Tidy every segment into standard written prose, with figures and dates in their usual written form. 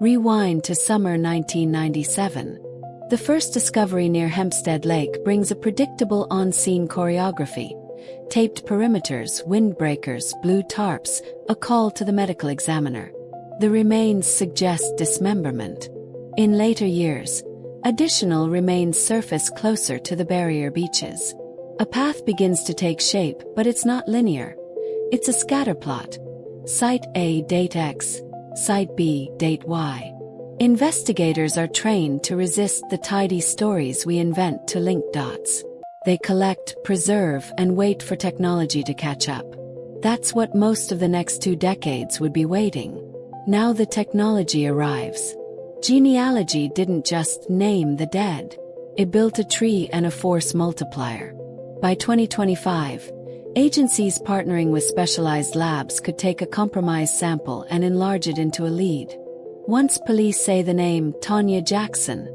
Rewind to summer 1997. The first discovery near Hempstead Lake brings a predictable on-scene choreography. Taped perimeters, windbreakers, blue tarps, a call to the medical examiner. The remains suggest dismemberment. In later years, additional remains surface closer to the barrier beaches. A path begins to take shape, but it's not linear. It's a scatterplot. Site A, date X. Site B, date Y. Investigators are trained to resist the tidy stories we invent to link dots. They collect, preserve, and wait for technology to catch up. That's what most of the next 2 decades would be waiting. Now the technology arrives. Genealogy didn't just name the dead. It built a tree and a force multiplier. By 2025, agencies partnering with specialized labs could take a compromised sample and enlarge it into a lead. Once police say the name Tanya Jackson,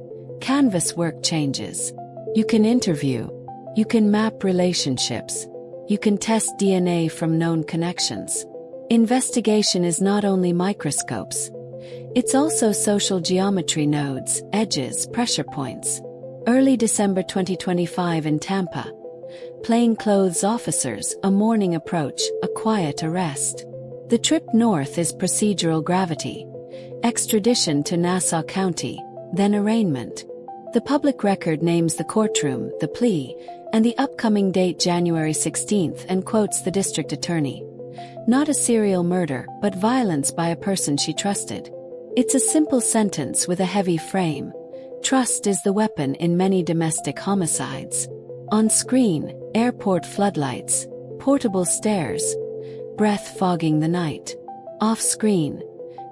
canvas work changes. You can interview. You can map relationships. You can test DNA from known connections. Investigation is not only microscopes. It's also social geometry nodes, edges, pressure points. Early December 2025 in Tampa. Plainclothes officers, a morning approach, a quiet arrest. The trip north is procedural gravity. Extradition to Nassau County, then arraignment. The public record names the courtroom, the plea, and the upcoming date January 16th and quotes the district attorney. Not a serial murder, but violence by a person she trusted. It's a simple sentence with a heavy frame. Trust is the weapon in many domestic homicides. On screen, airport floodlights, portable stairs, breath fogging the night. Off screen,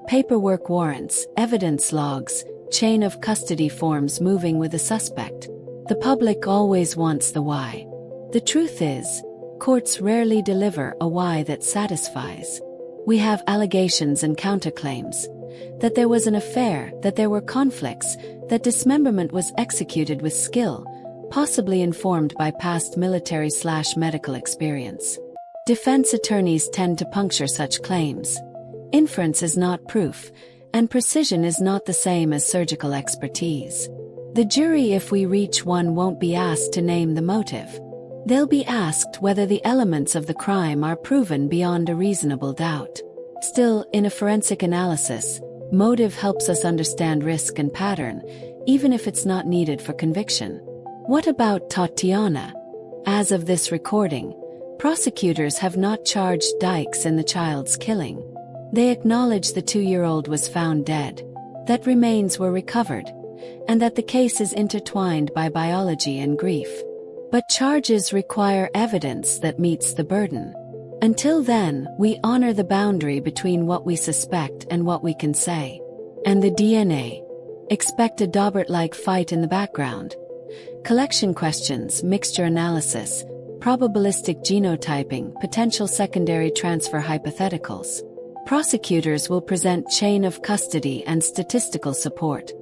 paperwork warrants, evidence logs, chain of custody forms moving with the suspect. The public always wants the why. The truth is, courts rarely deliver a why that satisfies. We have allegations and counterclaims. That there was an affair, that there were conflicts, that dismemberment was executed with skill, possibly informed by past military/medical experience. Defense attorneys tend to puncture such claims. Inference is not proof, and precision is not the same as surgical expertise. The jury, if we reach one, won't be asked to name the motive. They'll be asked whether the elements of the crime are proven beyond a reasonable doubt. Still, in a forensic analysis, motive helps us understand risk and pattern, even if it's not needed for conviction. What about Tatiana? As of this recording, prosecutors have not charged Dykes in the child's killing. They acknowledge the 2-year-old was found dead, that remains were recovered, and that the case is intertwined by biology and grief. But charges require evidence that meets the burden. Until then, we honor the boundary between what we suspect and what we can say. And the DNA. Expect a Daubert-like fight in the background. Collection questions, mixture analysis, probabilistic genotyping, potential secondary transfer hypotheticals. Prosecutors will present chain of custody and statistical support.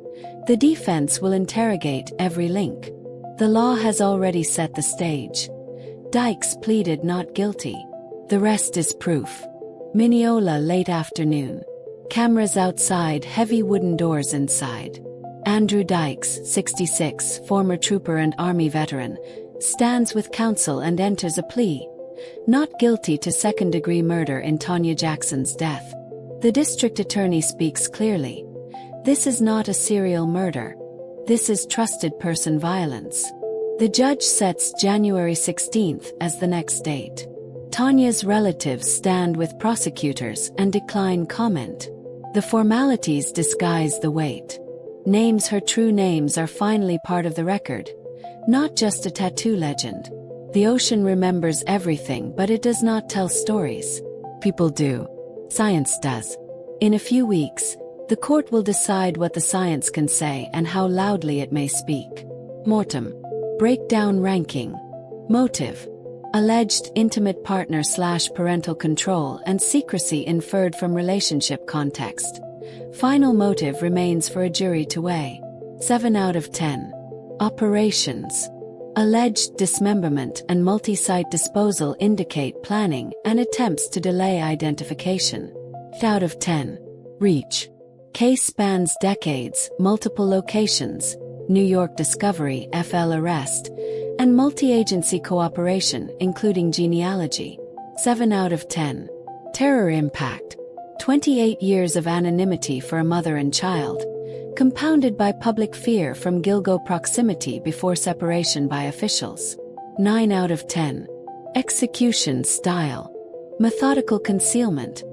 The defense will interrogate every link. The law has already set the stage. Dykes pleaded not guilty. The rest is proof. Mineola, late afternoon. Cameras outside, heavy wooden doors inside. Andrew Dykes, 66, former trooper and Army veteran, stands with counsel and enters a plea. Not guilty to second-degree murder in Tanya Jackson's death. The district attorney speaks clearly. This is not a serial murder. This is trusted person violence. The judge sets January 16th as the next date. Tanya's relatives stand with prosecutors and decline comment. The formalities disguise the weight. Names, her true names, are finally part of the record. Not just a tattoo legend. The ocean remembers everything, but it does not tell stories. People do. Science does. In a few weeks, the court will decide what the science can say and how loudly it may speak. M.O.R.T.E.M. Breakdown ranking. Motive. Alleged intimate partner/parental control and secrecy inferred from relationship context. Final motive remains for a jury to weigh. 7 out of 10. Operations. Alleged dismemberment and multi-site disposal indicate planning and attempts to delay identification. 8 out of 10. Reach. Case spans decades, multiple locations, New York discovery, FL arrest, and multi-agency cooperation, including genealogy. 7 out of 10. Terror impact. 28 years of anonymity for a mother and child, compounded by public fear from Gilgo proximity before separation by officials. 9 out of 10. Execution style. Methodical concealment.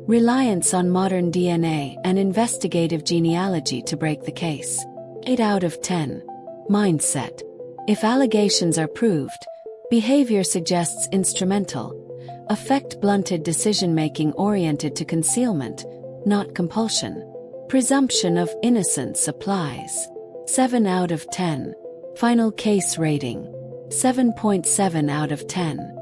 Reliance on modern DNA and investigative genealogy to break the case. 8 out of 10. Mindset. If allegations are proved, behavior suggests instrumental. Affect blunted decision-making oriented to concealment, not compulsion. Presumption of innocence applies. 7 out of 10. Final case rating. 7.7 out of 10.